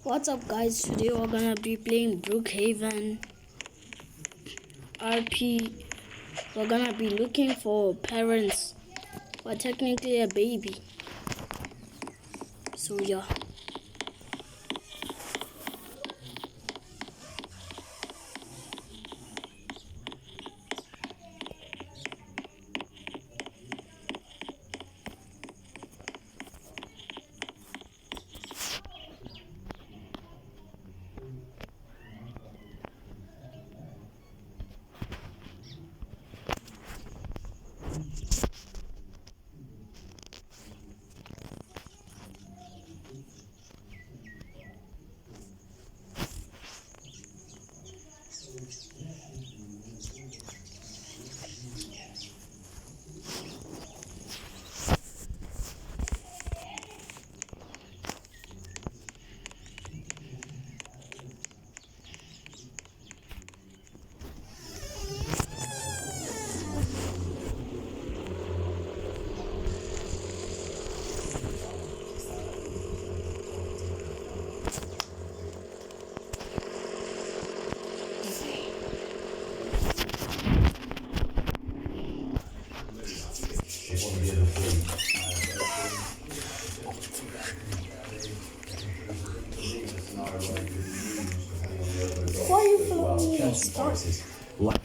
What's up guys, today we're gonna be playing Brookhaven RP. We're gonna be looking for parents. We're technically a baby. So yeah. Why are you following Chelsea prices. Like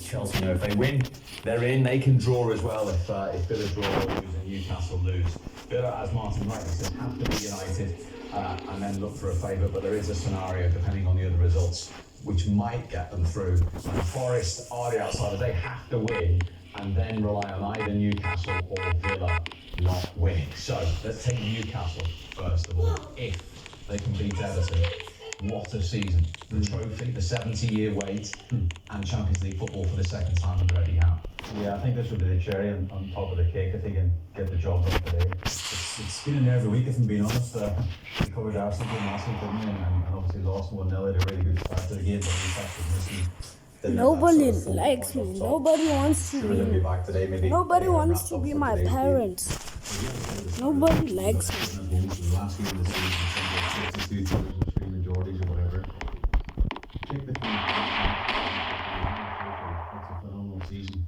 Chelsea, if they win, they're in. They can draw as well if Villa draw or lose and Newcastle lose. Villa, as Martin rightly said, have to be united and then look for a favourite. But there is a scenario, depending on the other results, which might get them through. And Forest are the outsiders. They have to win and then rely on either Newcastle or Villa not winning. So let's take Newcastle first of all. If they can beat Everton, what a season. The trophy, the 70-year wait, and Champions League football for the second time under Eddie Howe. Yeah, I think this would be the cherry on top of the cake if they can get the job done today. It's been in there every week, if I'm being honest. We covered Arsenal game last week, didn't we? And obviously lost 1-0. They had a really good start to the game, but Newcastle missing. Nobody likes me. Nobody wants to be. Back today, maybe Nobody wants to be my parents. Nobody likes me. The last game of the season, 62 majorities or whatever. Check the feed. That's a phenomenal season.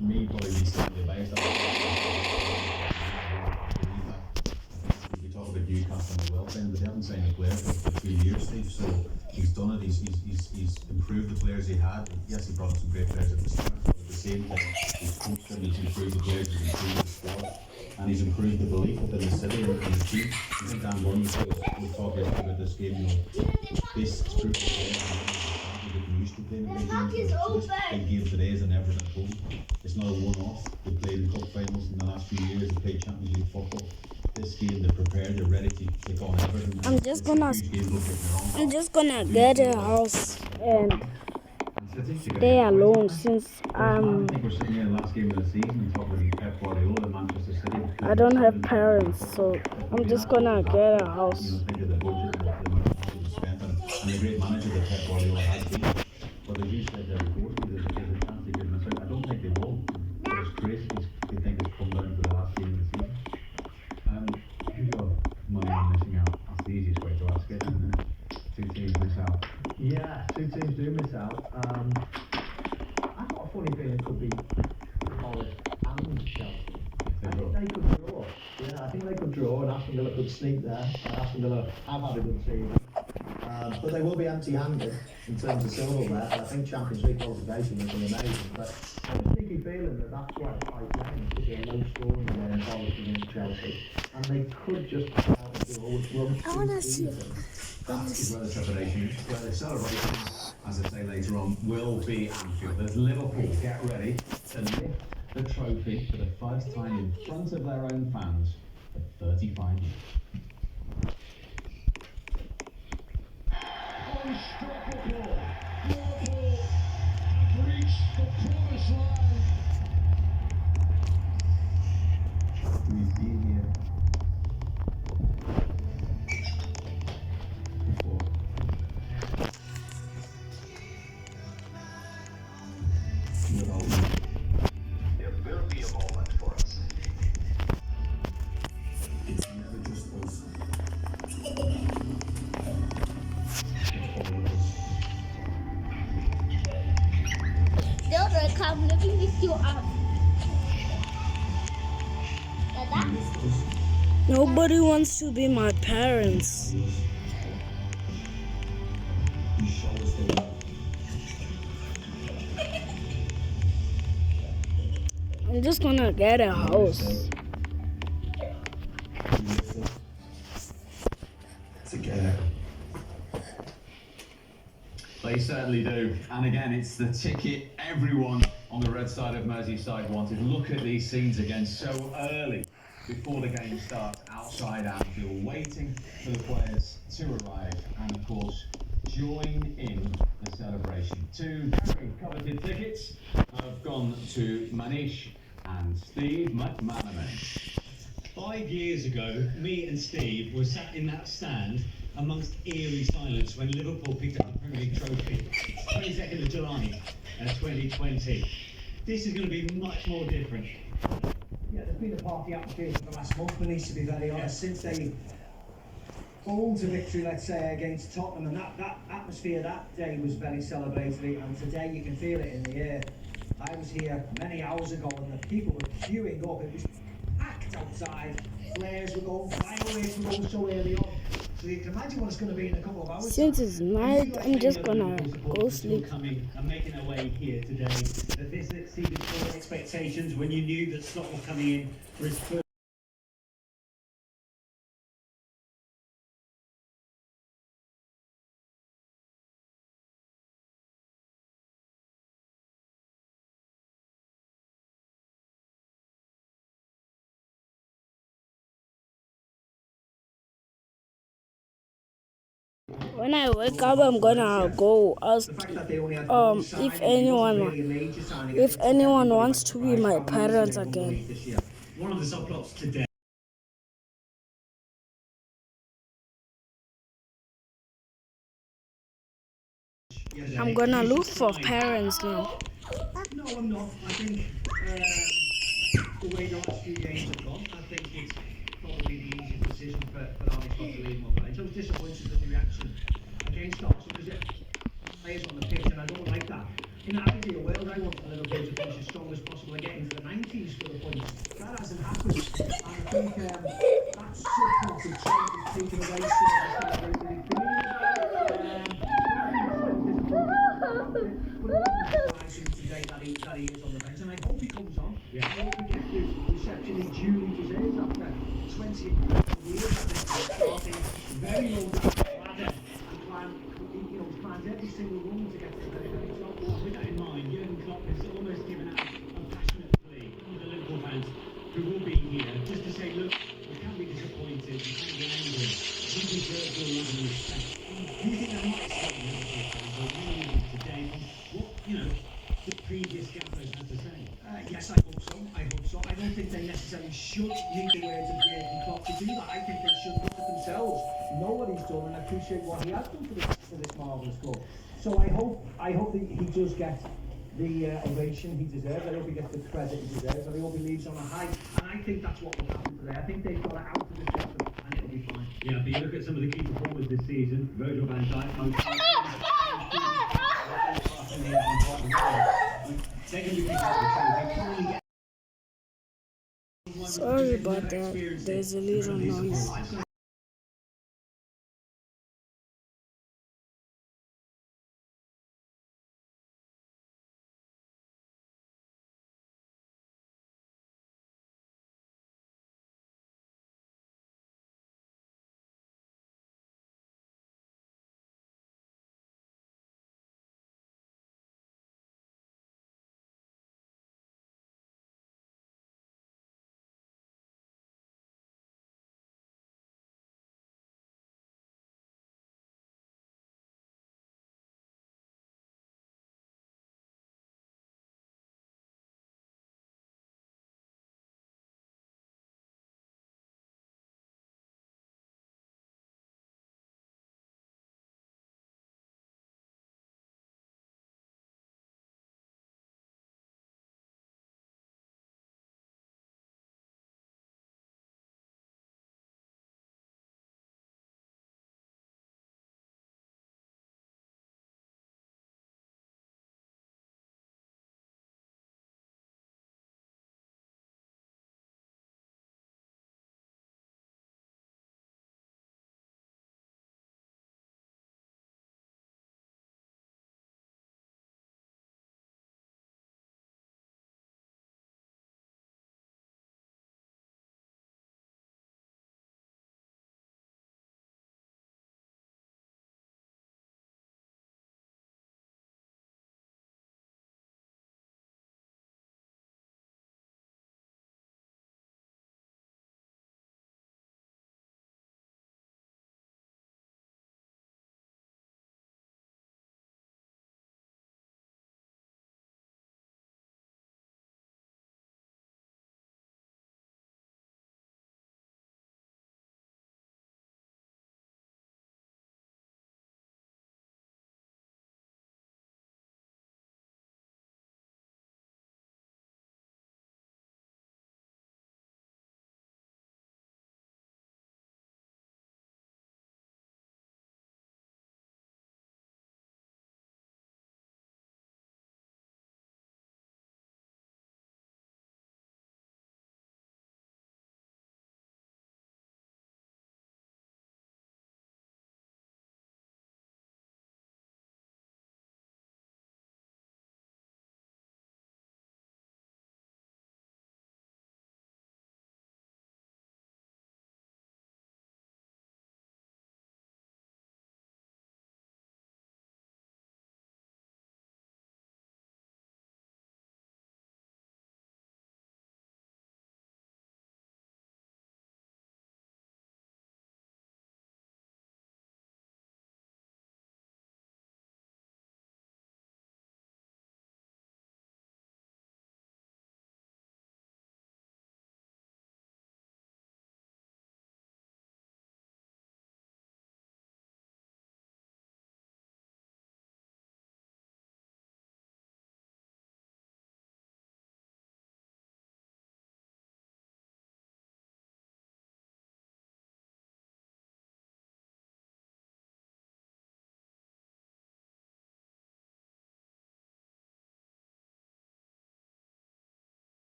Me probably be slightly biased. We talk about Newcastle and the well thing, but they haven't signed a player for 3 years, Steve. So he's done it. He's improved the players he had. Yes, he brought some great players at the start, but at the same time, he's coached them. He's improved the players. He's improved the squad. And he's improved the belief within the city and the team. I think Dan Burn was talking about this game, this group of players are getting used to playing a big game. So this big game today is an Everton at home. It's not a one-off. They played in cup finals in the last few years. They played Champions League football. This game, they're prepared. They're ready to take on Everton. I'm just gonna get a house and stay alone since I think we're sitting here in the last game of the season and talking about Pep Guardiola, Manchester City. I don't have parents, so I'm just gonna get a house. Think of the budget that the money spent and the great manager that Pep Guardiola has been. But as you said, there's a chance they could miss out. I don't think they will. It's crazy. They think it's come down to the last game of the season. Who's got money on missing out? That's the easiest way to ask it, isn't it? Two teams miss out. Yeah, two teams do miss out. I've got a funny feeling it could be Forest and Chelsea. I think they could draw. Yeah, I think they could draw and Aston Villa could sneak there. Aston Villa have had a good season. But they will be empty-handed in terms of silver there. I think Champions League qualification would be amazing. But I have a sneaky feeling that that's quite a tight game. It could be a low-scoring game in Forest against Chelsea. And they could just come out and do all which will I wanna see. That is where the trepidation, where the celebration, as I say later on, will be Anfield. There's Liverpool, get ready to lift the trophy for the first time in front of their own fans for 35 years. Unstoppable. Liverpool have reached the promised land. We see here. There will be a moment for us. It's never just us. You are. Dada? Nobody wants to be my parents. I'm just gonna get a house. They certainly do. And again, it's the ticket everyone on the red side of Merseyside wanted. Look at these scenes again so early before the game starts outside Anfield, waiting for the players to arrive and, of course, join in the celebration. Two very coveted tickets have gone to Manish and Steve McManaman. 5 years ago, me and Steve were sat in that stand amongst eerie silence when Liverpool picked up the Premier League trophy. 22nd of July 2020. This is going to be much more different. Yeah, there's been a party atmosphere for the last month, Manish, to be very honest, since they pulled a victory, let's say, against Tottenham, and that atmosphere that day was very celebratory, and today you can feel it in the air. I was here many hours ago and the people were queuing up. It was packed outside. Flares were going, fireworks were going so early on. So you can imagine what it's going to be in a couple of hours. Since it's night, I'm just gonna go sleep. Coming and making their way here today. That this exceeded all expectations when you knew that Slot was coming in for his first. When I wake up, I'm gonna go ask if anyone wants to be my parents again. One of the subplots today. I'm gonna look for parents now. No, I'm not. I think the way the last few games have gone, I think it's probably the easiest decision for Arnie Slot to leave him on bench. I was disappointed with the reaction against Arsenal because it players on the pitch, and I don't like that. In an ideal world, I want Liverpool to finish as strong as possible and get into the 90s for the points. That hasn't happened, and I think that subconscious trait is taken away from the that he is on the bench, and I hope he comes on. Yeah. I hope he gets the reception he duly deserves after 20 years. I think starting very low down the ladder and planned every single run to get to the very, very top. With that in mind, Jurgen Klopp has almost given out a passionate plea to the Liverpool fans who will be here just to say, look, we can be disappointed, we can be angry, we deserve your love and respect. Do you think that might stop the Liverpool fans or really today on what, the previous gamblers had to say? Yes, I hope so. I don't think they necessarily should need the words of Jurgen Klopp to do that. I think they should look at themselves, know what he's done, and appreciate what he has done for this marvellous club. So I hope that he does get the ovation he deserves. I hope he gets the credit he deserves, and I hope he leaves on a high. And I think that's what will happen today. I think they've got it out of the system, and it'll be fine. Yeah, but you look at some of the key performers this season, Virgil van Dijk, Sorry about that. There's a little noise.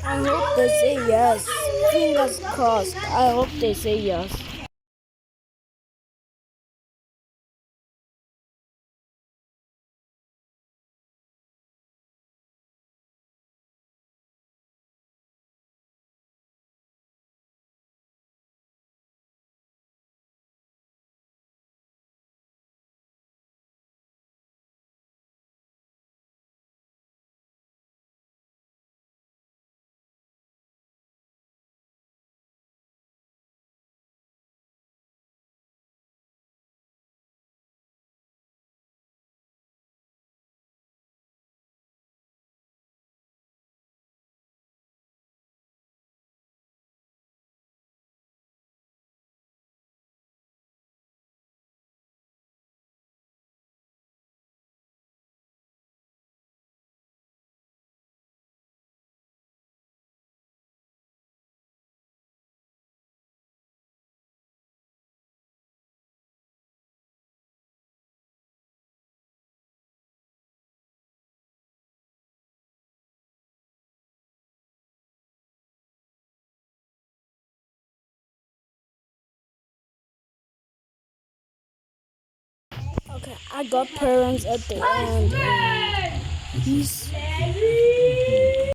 I hope they say yes. Fingers crossed. I hope they say yes. Okay, I got parents at the end. Peace.